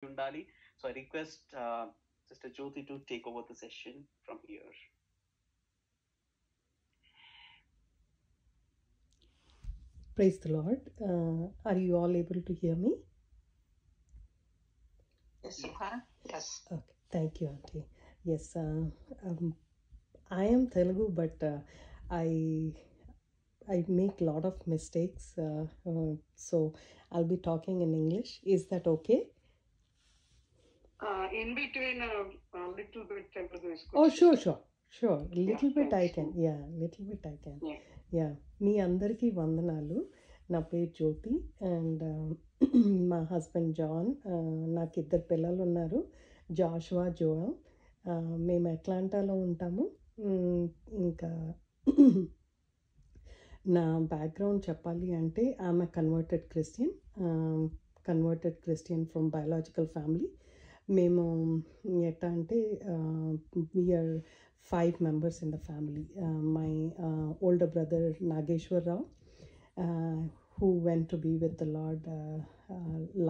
Undali. So I request Sister Jyoti to take over the session from here. Praise the Lord. Are you all able to hear me? Yes, Sukha. Yes. Okay, thank you, Auntie. Yes, I am Telugu, but I make a lot of mistakes, so I'll be talking in English. Is that okay? In between, a little bit Telugu is good. Oh, sure. Little bit I thanks. can. Yeah, little bit I can. Yeah. Yeah. మీ అందరికీ వందనాలు. నా పేరు జ్యోతి and మా husband John. నాకు ఇద్దరు పిల్లలు ఉన్నారు, జాషువా, జోయల్. మేము అట్లాంటాలో ఉంటాము. ఇంకా నా బ్యాక్గ్రౌండ్ చెప్పాలి అంటే I'm a converted Christian from biological family. మేము ఎట్లా అంటే we are 5 members in the family. My older brother Nageshwar Rao, who went to be with the Lord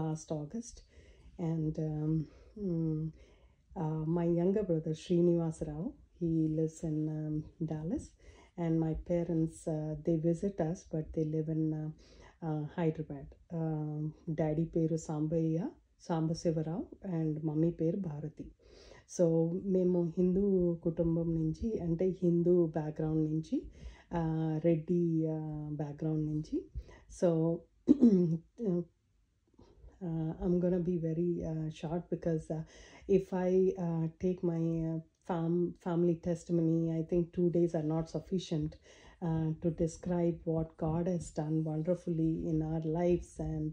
last August, and my younger brother Srinivas Rao, he lives in Dallas, and my parents, they visit us, but they live in Hyderabad. Daddy peru Sambasivarao and mummy peru Bharati. So మేము హిందూ కుటుంబం నుంచి, అంటే Hindu background నుంచి, Reddy background నుంచి. So I'm going to be very short because if I take my family testimony, I think 2 days are not sufficient to describe what God has done wonderfully in our lives, and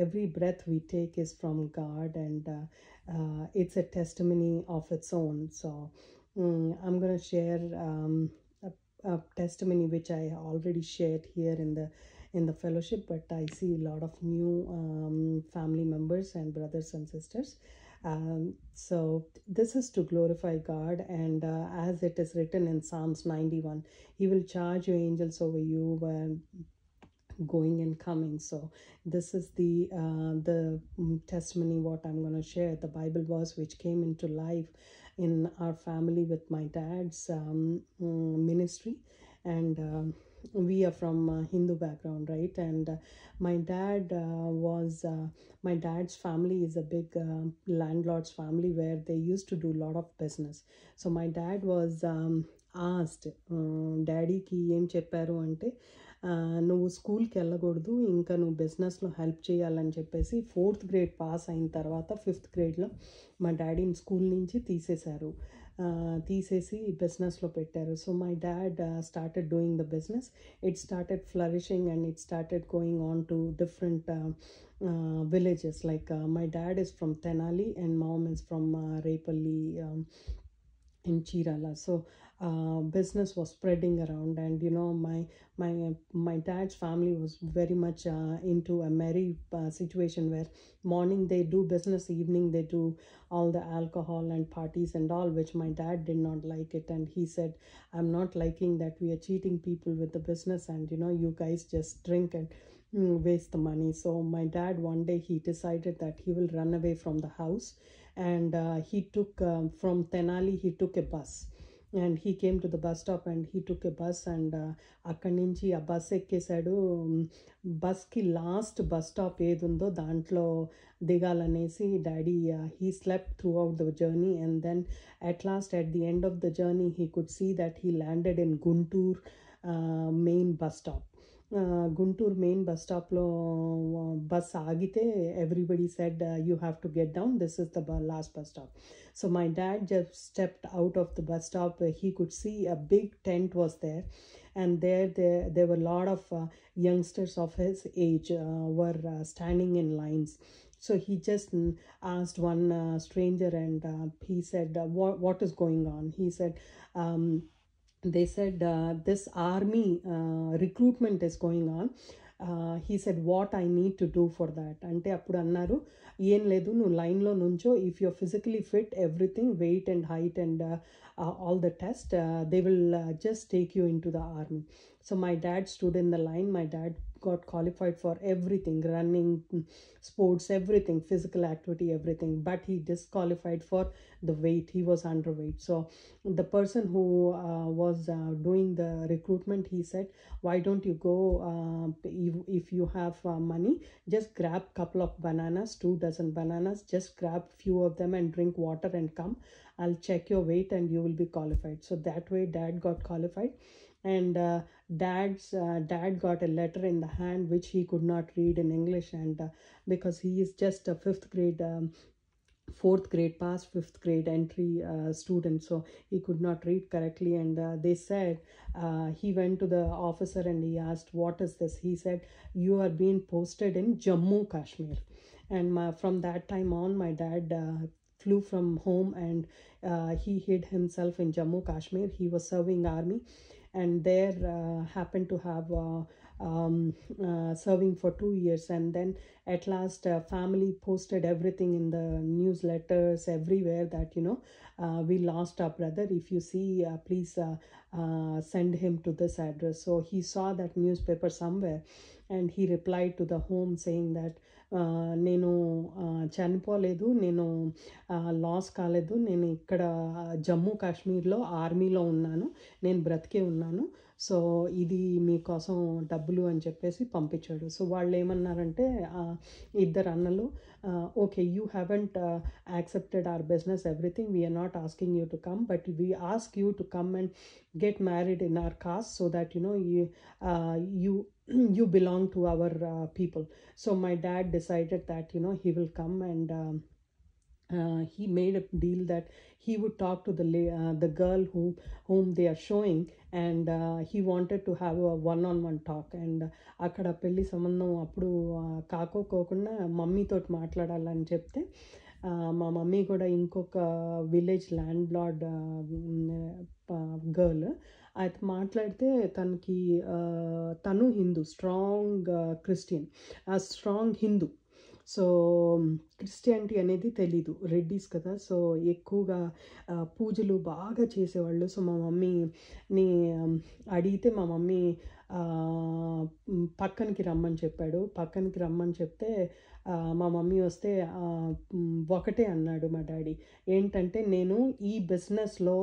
every breath we take is from God, and it's a testimony of its own. So I'm going to share a testimony which I already shared here in the fellowship, but I see a lot of new family members and brothers and sisters. So this is to glorify God, and as it is written in Psalms 91, He will charge your angels over you going and coming. So this is the testimony what I'm going to share. The Bible verse which came into life in our family with my dad's ministry, and we are from Hindu background, right? And my dad's family is a big landlord's family where they used to do a lot of business. So my dad was asked, డాడీకి ఏం చెప్పారు అంటే, నువ్వు స్కూల్కి వెళ్ళకూడదు, ఇంకా నువ్వు బిజినెస్లో హెల్ప్ చేయాలని చెప్పేసి 4th grade పాస్ అయిన తర్వాత 5th gradeలో మా డాడీని స్కూల్ నుంచి తీసేసి బిజినెస్లో పెట్టారు. So my dad started doing the business. It started flourishing and it started going on to different villages. Like my dad is from Tenali and mom is from Repalli in Chirala. So business was spreading around, and you know, my dad's family was very much into a merry situation where morning they do business, evening they do all the alcohol and parties and all, which my dad did not like it, and he said, I'm not liking that we are cheating people with the business, and you know, you guys just drink and waste the money. So my dad, one day he decided that he will run away from the house, and he took from Tenali, he took a bus, and he came to the bus stop and he took a bus, and అక్కడి నుంచి ఆ bus ఎక్కేసాడు. బస్కి last bus stop ఏది ఉందో దాంట్లో దిగాలనేసి daddy, he slept throughout the journey, and then at last at the end of the journey he could see that he landed in Guntur main bus stop. Guntur main bus స్టాప్లో bus ఆగితే everybody said you have to get down, this is the last bus stop. So my dad just stepped out of the bus stop. He could see a big tent was there, and there were a lot of youngsters of his age were standing in lines. So he just asked one stranger, and he said, what is going on? He said, they said this army recruitment is going on. He said, what I need to do for that? అంటే అప్పుడు అన్నారు, ఏం లేదు, నువ్వు లైన్లో నుంచో, if you're physically fit, everything, weight and height and all the test, they will just take you into the army. So my dad stood in the line. My dad got qualified for everything, running, sports, everything, physical activity, everything, but he disqualified for the weight. He was underweight. So the person who was doing the recruitment, he said, why don't you go, if you have money, just grab couple of bananas, 2 dozen bananas, just grab few of them and drink water and come. I'll check your weight and you will be qualified. So that way dad got qualified. And dad's dad got a letter in the hand which he could not read in English, and because he is just a 5th grade 4th grade past 5th grade entry student, so he could not read correctly. And they said, he went to the officer and he asked, what is this? He said, you are being posted in Jammu Kashmir. And from that time on, my dad flew from home, and he hid himself in Jammu Kashmir. He was serving army, and there happened to have serving for 2 years. And then at last family posted everything in the newsletters everywhere that we lost our brother. If you see, please send him to this address. So he saw that newspaper somewhere, and he replied to the home saying that నేను చనిపోలేదు, నేను loss కాలేదు, నేను ఇక్కడ జమ్మూ కాశ్మీర్లో ఆర్మీలో ఉన్నాను, నేను బ్రతికే ఉన్నాను, సో ఇది మీకోసం డబ్బులు అని చెప్పేసి పంపించాడు. సో వాళ్ళు ఏమన్నారంటే, ఇద్దరు అన్నలు, okay, you haven't accepted our business everything, we are not asking you to come, but we ask you to come and get married in our caste so that you belong to our people. So my dad decided that he will come, and he made a deal that he would talk to the girl whom they are showing, and he wanted to have a one-on-one talk. And అక్కడ పెళ్లి సంబంధం అప్పుడు కాకోకుండా మమ్మీతోటి మాట్లాడాలని చెప్తే, మా mummy కూడా ఇంకొక విలేజ్ ల్యాండ్ లార్డ్ గర్ల్ అయితే మాట్లాడితే, తను Hindu, strong Christian, strong Hindu. So Christianity అనేది తెలీదు, రెడ్డీస్ కదా, సో ఎక్కువగా పూజలు బాగా చేసేవాళ్ళు. సో మా మమ్మీని అడిగితే మా మమ్మీ పక్కనకి రమ్మని చెప్తే మా మమ్మీ వస్తే ఒకటే అన్నాడు మా డాడీ, ఏంటంటే, నేను ఈ బిజినెస్లో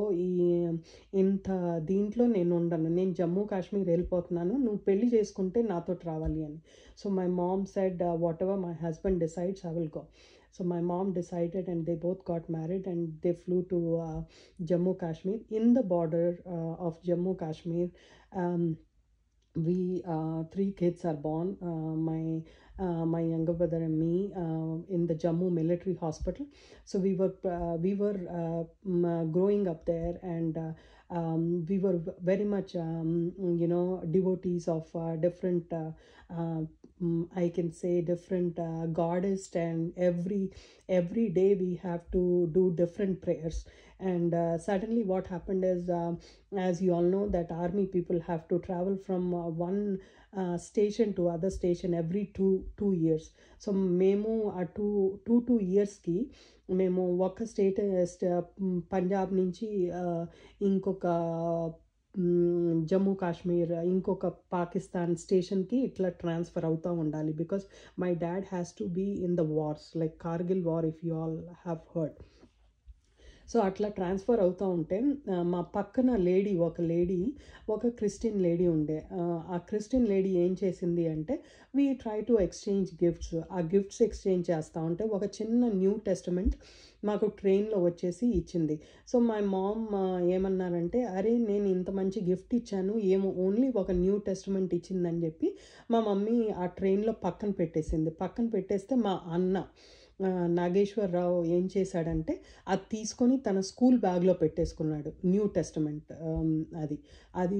దీంట్లో నేను ఉండను, నేను జమ్మూ కాశ్మీర్ వెళ్ళిపోతున్నాను, నువ్వు పెళ్లి చేసుకుంటే నాతో రావాలి అని. So my mom said, what ever my husband decides I will go. So my mom decided, and they both got married, and they flew to Jammu Kashmir. In the border of Jammu Kashmir, we 3 kids are born. My younger brother and me in the Jammu Military Hospital. So we were growing up there, and we were very much devotees of different I can say different goddess, and every day we have to do different prayers. And suddenly what happened is, as you all know, that army people have to travel from one station to other station every two years. So మేము ఆ two yearsకి మేము ఒక state Punjab నుంచి ఇంకొక జమ్మూ కాశ్మీర్, ఇంకొక పాకిస్తాన్ స్టేషన్కి ఇట్లా transfer అవుతూ ఉండాలి, because my dad has to be in the wars, like Kargil war, if you all have heard. So అట్లా ట్రాన్స్ఫర్ అవుతూ ఉంటే, మా పక్కన ఒక క్రిస్టియన్ లేడీ ఉండే. ఆ క్రిస్టియన్ లేడీ ఏం చేసింది అంటే, we try to exchange gifts. ఆ గిఫ్ట్స్ ఎక్స్చేంజ్ చేస్తూ ఉంటే ఒక చిన్న న్యూ టెస్టమెంట్ మాకు ట్రైన్లో వచ్చేసి ఇచ్చింది. సో మై మామ్ ఏమన్నారంటే, అరే నేను ఇంత మంచి గిఫ్ట్ ఇచ్చాను, ఏమో ఓన్లీ ఒక న్యూ టెస్టమెంట్ ఇచ్చిందని చెప్పి మా మమ్మీ ఆ ట్రైన్లో పక్కన పెట్టేస్తే మా అన్న నాగేశ్వరరావు ఏం చేశాడంటే, అది తీసుకొని తన స్కూల్ బ్యాగ్లో పెట్టేసుకున్నాడు, న్యూ టెస్టమెంట్. అది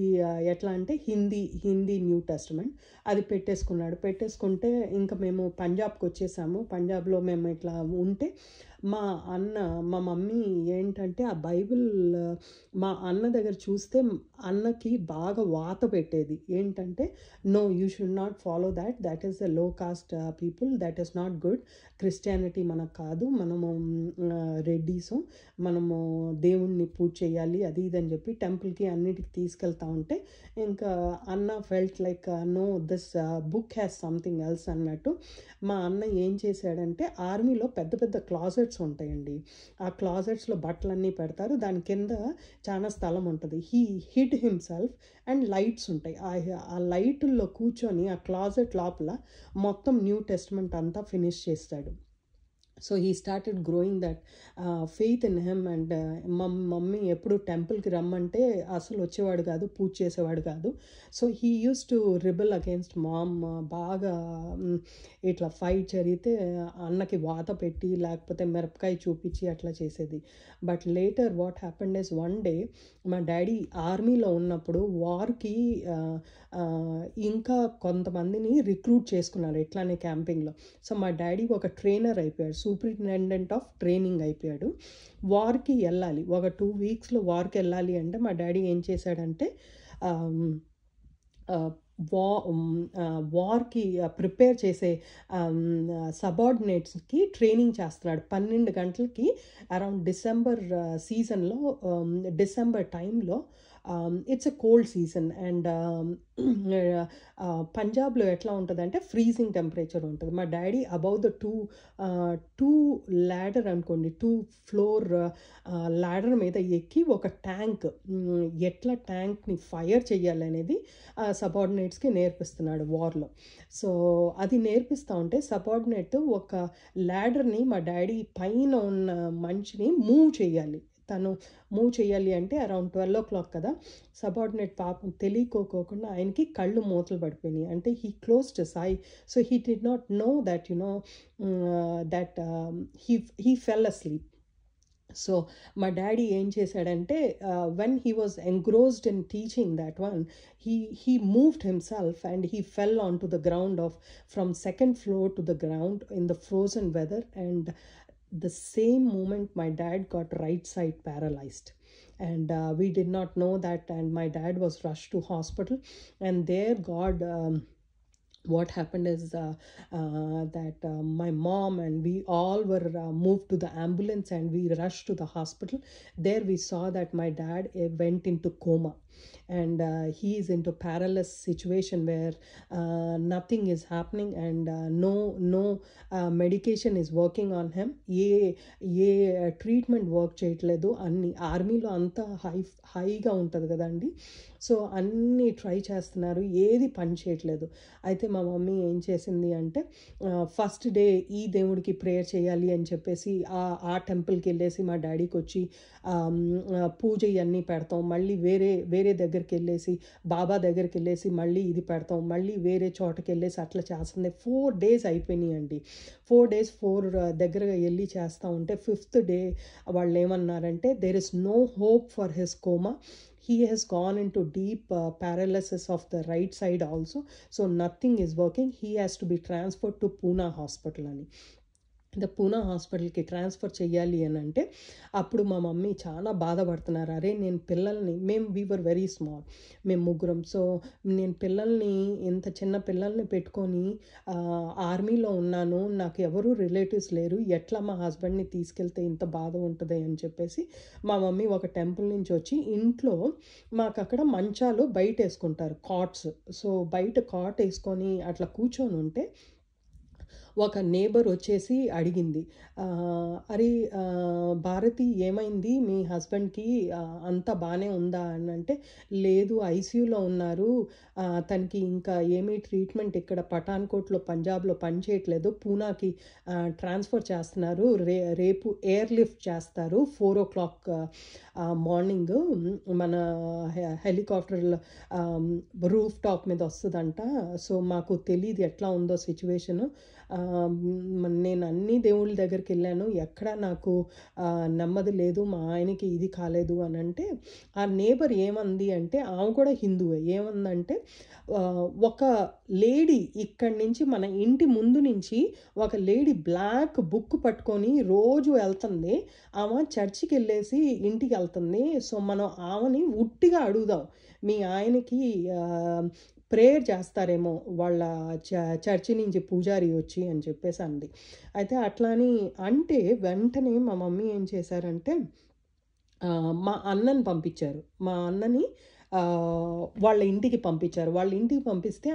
ఎట్లా అంటే హిందీ న్యూ టెస్టమెంట్. అది పెట్టేసుకుంటే ఇంకా మేము పంజాబ్కి వచ్చేసాము. పంజాబ్లో మేము ఇట్లా ఉంటే మా మా మమ్మీ ఏంటంటే ఆ బైబిల్ మా అన్న దగ్గర చూస్తే అన్నకి బాగా వాత పెట్టేది. ఏంటంటే, no you should not follow that is the low caste people, that is not good. Christianity మనకు కాదు, మనము రెడ్డీసు, మనము దేవుణ్ణి పూజ చేయాలి అది ఇది అని చెప్పి టెంపుల్కి అన్నిటికి తీసుకెళ్తా ఉంటే ఇంకా అన్న felt like no this book has something else అన్నట్టు మా అన్న ఏం చేశాడంటే, ఆర్మీలో పెద్ద పెద్ద క్లాజెట్స్ ఉంటాయండి. ఆ క్లాజెట్స్లో బట్టలన్నీ పెడతారు, దాని కింద చాలా స్థలం ఉంటుంది. He hid himself and lights ఉంటాయి. ఆ లైట్లో కూర్చొని ఆ క్లాజెట్ లోపల మొత్తం న్యూ టెస్ట్మెంట్ అంతా ఫినిష్ చేస్తాడు. So he started growing that faith in him. And మా మమ్మీ ఎప్పుడు టెంపుల్కి రమ్మంటే అసలు వచ్చేవాడు కాదు, పూజ చేసేవాడు కాదు. So he use to rebel against mom. బాగా ఇట్లా ఫైట్ జరిగితే అన్నకి వాత పెట్టి లేకపోతే మిరపకాయ చూపించి అట్లా చేసేది. But later what happened is one day మా డాడీ ఆర్మీలో ఉన్నప్పుడు వార్కి ఇంకా కొంతమందిని రిక్రూట్ చేసుకున్నారు ఇట్లానే క్యాంపింగ్లో. సో మా డాడీ ఒక ట్రైనర్ అయిపోయాడు, సూపరింటెండెంట్ ఆఫ్ ట్రైనింగ్ అయిపోయాడు. వార్కి వెళ్ళాలి, ఒక 2 వీక్స్లో వార్కి వెళ్ళాలి అంటే మా డాడీ ఏం చేశాడంటే వార్కి ప్రిపేర్ చేసే సబార్డినేట్స్కి ట్రైనింగ్ చేస్తున్నాడు. 12 గంటలకి అరౌండ్ డిసెంబర్ సీజన్లో, డిసెంబర్ టైంలో. It's a cold season and పంజాబ్లో ఎట్లా ఉంటుందంటే ఫ్రీజింగ్ టెంపరేచర్ ఉంటుంది. మా daddy above the two ladder అనుకోండి, 2 ఫ్లోర్ ల్యాడర్ మీద ఎక్కి ఒక ట్యాంక్, ఎట్లా ట్యాంక్ని ఫైర్ చేయాలనేది సబార్డినేట్స్కి నేర్పిస్తున్నాడు వార్లో. సో అది నేర్పిస్తూ ఉంటే సబార్డినేట్ ఒక ల్యాడర్ని మా డాడీ పైన ఉన్న మనిషిని మూవ్ చేయాలి. తను మూవ్ చేయాలి అంటే అరౌండ్ 12 o'clock కదా. సబార్డినేట్ పాపం తెలియకోకుండా ఆయనకి కళ్ళు మూతలు పడిపోయినాయి. అంటే he closed his I. So he did not know that that he fell asleep. So మా డాడీ ఏం చేశాడంటే when he was ఎంగ్రోస్డ్ in teaching that one, he moved himself and he fell onto the ground from 2nd floor to the ground in the frozen weather. And the same moment my dad got right side paralyzed, and we did not know that, and my dad was rushed to hospital. And there what happened is that my mom and we all were moved to the ambulance and we rushed to the hospital. There we saw that my dad went into coma, and he is into paralysis situation where nothing is happening and no medication is working on him. A treatment work చేయట్లేదు. అన్ని ఆర్మీలో అంతా హైగా ఉంటుంది కదండి. So అన్నీ try చేస్తున్నారు, ఏది పని చేయట్లేదు. అయితే మా మమ్మీ ఏం చేసింది అంటే ఫస్ట్ డే ఈ దేవుడికి ప్రేయర్ చేయాలి అని చెప్పేసి ఆ టెంపుల్కి వెళ్ళేసి మా డాడీకి వచ్చి పూజ ఇవన్నీ పెడతాం, మళ్ళీ వేరే దగ్గరికి వెళ్ళేసి బాబా దగ్గరికి వెళ్ళేసి మళ్ళీ ఇది పెడతాం, మళ్ళీ వేరే చోటకి వెళ్ళేసి అట్లా చేస్తుంది. 4 days అయిపోయినాయి అండి. 4 days 4 దగ్గరగా వెళ్ళి చేస్తూ ఉంటే 5th day వాళ్ళు ఏమన్నారంటే there is no hope for his coma. He has gone into deep paralysis of the right side also. So nothing is working. He has to be transferred to Pune hospital అని. పూనా హాస్పిటల్కి transfer చెయ్యాలి అని అంటే అప్పుడు మా mummy చాలా బాధపడుతున్నారు. అరే నేను పిల్లల్ని, వీ వర్ వెరీ స్మాల్, మేము ముగ్గురం. సో నేను పిల్లల్ని, ఇంత చిన్న పిల్లల్ని పెట్టుకొని ఆర్మీలో ఉన్నాను, నాకు ఎవరు రిలేటివ్స్ లేరు, ఎట్లా మా హస్బెండ్ని తీసుకెళ్తే ఇంత బాధ ఉంటుంది అని చెప్పేసి మా మమ్మీ ఒక టెంపుల్ నుంచి వచ్చి ఇంట్లో మాకు అక్కడ మంచాలు బయట వేసుకుంటారు, కాట్స్. సో బయట కాట్ వేసుకొని అట్లా కూర్చొని ఉంటే ఒక నేబర్ వచ్చేసి అడిగింది, అరే భారతి ఏమైంది, మీ హస్బెండ్కి అంతా బాగానే ఉందా అని అంటే, లేదు ఐసీయూలో ఉన్నారు, తనకి ఇంకా ఏమీ ట్రీట్మెంట్ ఇక్కడ పఠాన్కోట్లో పంజాబ్లో పనిచేయట్లేదు, పూనాకి ట్రాన్స్ఫర్ చేస్తున్నారు, రేపు ఎయిర్ లిఫ్ట్ చేస్తారు 4 o'clock మార్నింగ్, మన హెలికాప్టర్ రూఫ్ టాప్ మీద వస్తుందంట. సో మాకు తెలియదు ఎట్లా ఉందో సిచ్యువేషను, నేను అన్ని దేవుళ్ళ దగ్గరికి వెళ్ళాను, ఎక్కడా నాకు నెమ్మది లేదు, మా ఆయనకి ఇది కాలేదు అని అంటే, ఆ నేబర్ ఏమంది అంటే, ఆమె కూడా హిందువే, ఏమందంటే ఒక లేడీ ఇక్కడి నుంచి మన ఇంటి ముందు నుంచి ఒక లేడీ బ్లాక్ బుక్ పట్టుకొని రోజు వెళ్తుంది, ఆమె చర్చికి వెళ్ళేసి ఇంటికి వెళ్తుంది, సో మనం ఆమెని ఉట్టిగా అడుగుదాం, మీ ఆయనకి ప్రేయర్ చేస్తారేమో వాళ్ళ చర్చి నుంచి పూజారి వచ్చి అని చెప్పేసి అంది. అయితే అట్లా అని అంటే వెంటనే మా మమ్మీ ఏం చేశారంటే మా అన్నని పంపించారు, మా అన్నని వాళ్ళ ఇంటికి పంపించారు. వాళ్ళ ఇంటికి పంపిస్తే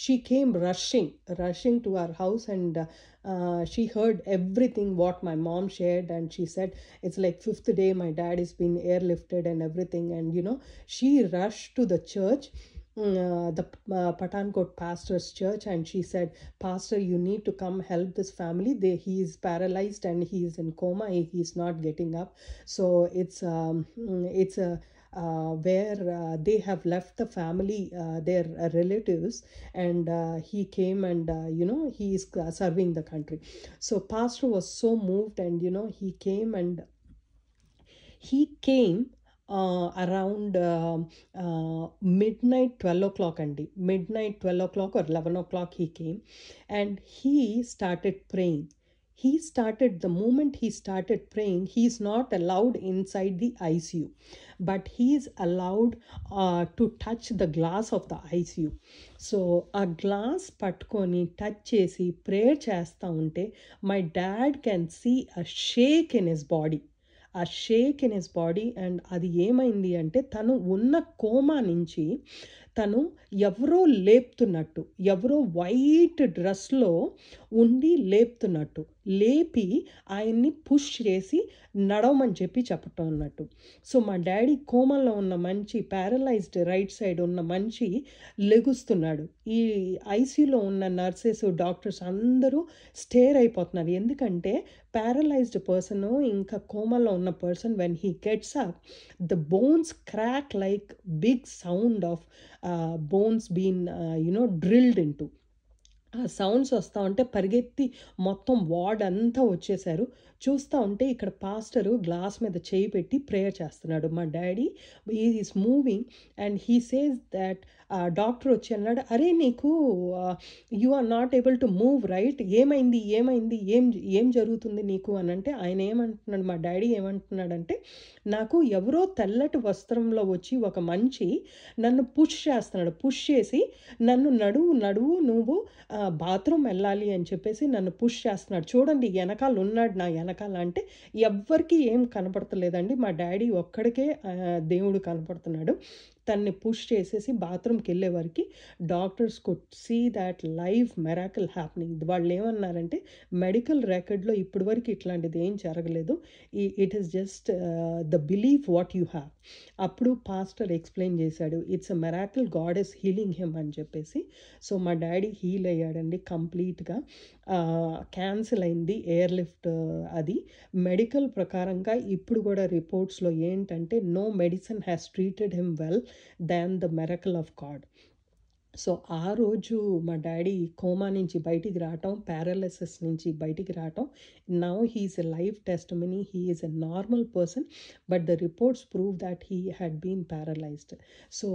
she came rushing to our house and she heard everything what my mom shared, and she said it's like 5th day my dad is been airlifted and everything, and you know she rushed to the church, the Patankot pastor's church, and she said, Pastor, you need to come help this family, he is paralyzed and he is in coma, he is not getting up, so it's a where they have left the family, their relatives, and he came and you know he is serving the country. So pastor was so moved, and you know he came around midnight 12 o'clock andi, midnight 12 o'clock or 11 o'clock he came, and he started praying. The moment he started praying, he is not allowed inside the ICU, but he is allowed to touch the glass of the ICU. So a glass పట్టుకొని touch చేసి prayer చేస్తూ ఉంటే my dad can see a shake in his body, and అది ఏమైంది అంటే తను ఉన్న coma నుంచి తను ఎవరో లేపుతున్నట్టు, ఎవరో వైట్ డ్రెస్లో ఉండి లేపి ఆయన్ని పుష్ చేసి నడవమని చెప్పటం అన్నట్టు. సో మా డాడీ కోమాలో ఉన్న మనిషి, ప్యారలైజ్డ్ రైట్ సైడ్ ఉన్న మనిషి లెగుస్తున్నాడు. ఈ ఐసీయూలో ఉన్న నర్సెస్, డాక్టర్స్ అందరూ స్టేర్ అయిపోతున్నారు, ఎందుకంటే ప్యారలైజ్డ్ పర్సన్ ఇంకా కోమాలో ఉన్న person when he gets up, the bones crack like big sound of bones been drilled in to. ఆ సౌండ్స్ వస్తూ ఉంటే పరిగెత్తి మొత్తం వార్డ్ అంతా వచ్చేసారు. చూస్తూ ఉంటే ఇక్కడ పాస్టరు గ్లాస్ మీద చేయి పెట్టి ప్రేయర్ చేస్తున్నాడు. మా daddy is moving and he says that doctor వచ్చి అన్నాడు, అరే నీకు you are not able to move right, ఏమైంది ఏం జరుగుతుంది నీకు అని అంటే ఆయన ఏమంటున్నాడు, మా డాడీ ఏమంటున్నాడంటే, నాకు ఎవరో తెల్లటి వస్త్రంలో వచ్చి ఒక మనిషి నన్ను పుష్ చేసి నన్ను నడువు నువ్వు బాత్రూమ్ వెళ్ళాలి అని చెప్పేసి నన్ను పుష్ చేస్తున్నాడు, చూడండి వెనకాల ఉన్నాడు నా వెనకాల అంటే ఎవ్వరికి ఏం కనపడతలేదండి, మా డాడీ ఒక్కడికే దేవుడు కనపడుతున్నాడు. తన్ని పుష్ చేసేసి బాత్రూమ్కి వెళ్ళే వరకు doctors could see that live miracle happening. వాళ్ళు ఏమన్నారంటే మెడికల్ రికార్డ్లో ఇప్పటి వరకు ఇట్లాంటిది ఏం జరగలేదు, it is just the believe what you have. అప్పుడు పాస్టర్ ఎక్స్ప్లెయిన్ చేశాడు, it's a miracle, God is healing him అని చెప్పేసి. సో మా డాడీ హీల్ అయ్యాడండి కంప్లీట్గా. క్యాన్సిల్ అయింది ఎయిర్లిఫ్ట్. అది మెడికల్ ప్రకారంగా ఇప్పుడు కూడా రిపోర్ట్స్లో ఏంటంటే no medicine has treated him well than the miracle of God. So ఆ రోజు మా డాడీ కోమా నుంచి బయటికి రావటం, ప్యారలైసిస్ నుంచి బయటికి రావటం, now he is a life testimony, he is a normal person, but the reports prove that he had been paralysed. So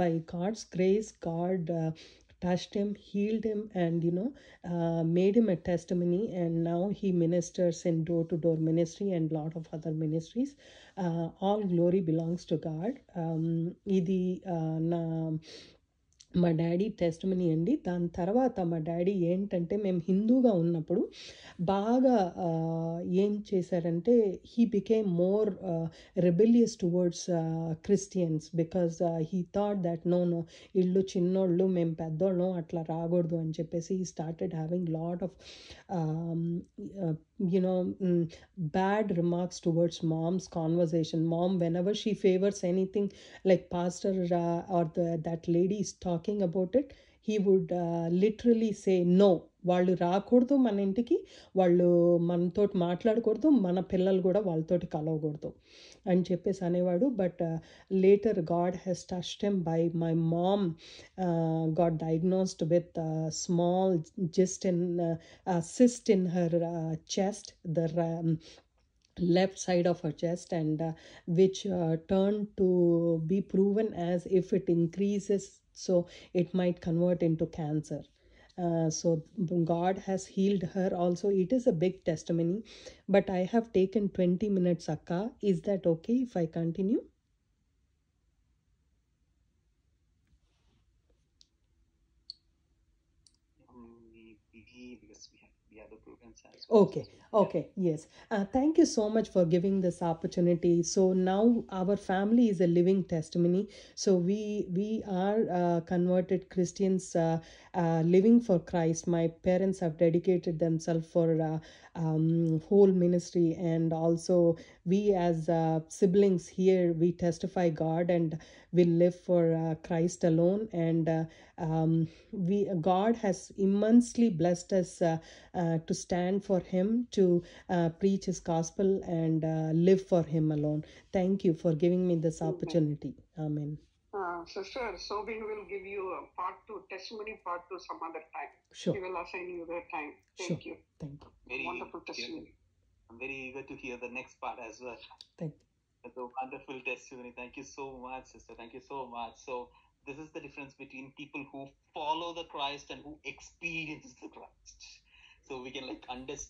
by God's grace, God touched him, healed him, and made him a testimony, and now he ministers in door-to-door ministry and lot of other ministries. All glory belongs to God. Idi na మా daddy testimony అండి. దాని తర్వాత మా daddy ఏంటంటే, మేము హిందూగా ఉన్నప్పుడు బాగా ఏం చేశారంటే, he became more rebellious towards Christians, because he thought that no ఇళ్ళు చిన్నోళ్ళు మేము పెద్దోళ్ళం అట్లా రాకూడదు అని చెప్పేసి he started having lot of bad remarks towards mom's conversation. Mom, whenever she favors anything like pastor or that lady is talking about it, he would literally say no, వాళ్ళు రాకూడదు మన ఇంటికి, వాళ్ళు మనతోటి మాట్లాడకూడదు, మన పిల్లలు కూడా వాళ్ళతోటి కలవకూడదు అని చెప్పేసి అనేవాడు. But later God has touched him by my mom got diagnosed with small cyst in her chest, the left side of her chest, and which turned to be proven as if it increases, so it might convert into cancer. So God has healed her also. It is a big testimony, but I have taken 20 minutes, Akka. Is that okay if I continue? Because we have the programs as well. Okay, okay, yes. Thank you so much for giving this opportunity. So now our family is a living testimony. So we are converted Christians, living for Christ. My parents have dedicated themselves for whole ministry, and also we as siblings here, we testify God and we live for Christ alone. And God has immensely blessed us to stand for Him, to preach His gospel, and live for Him alone. Thank you for giving me this opportunity. Amen. Sister Sobin will give you a part 2, testimony part 2 some other time. Sure. He will assign you the time. Thank Sure. you. Thank you. Very Wonderful testimony. I'm very eager to hear the next part as well. Thank you. That's a wonderful testimony. Thank you so much, sister. Thank you so much. So this is the difference between people who follow the Christ and who experience the Christ. So we can like understand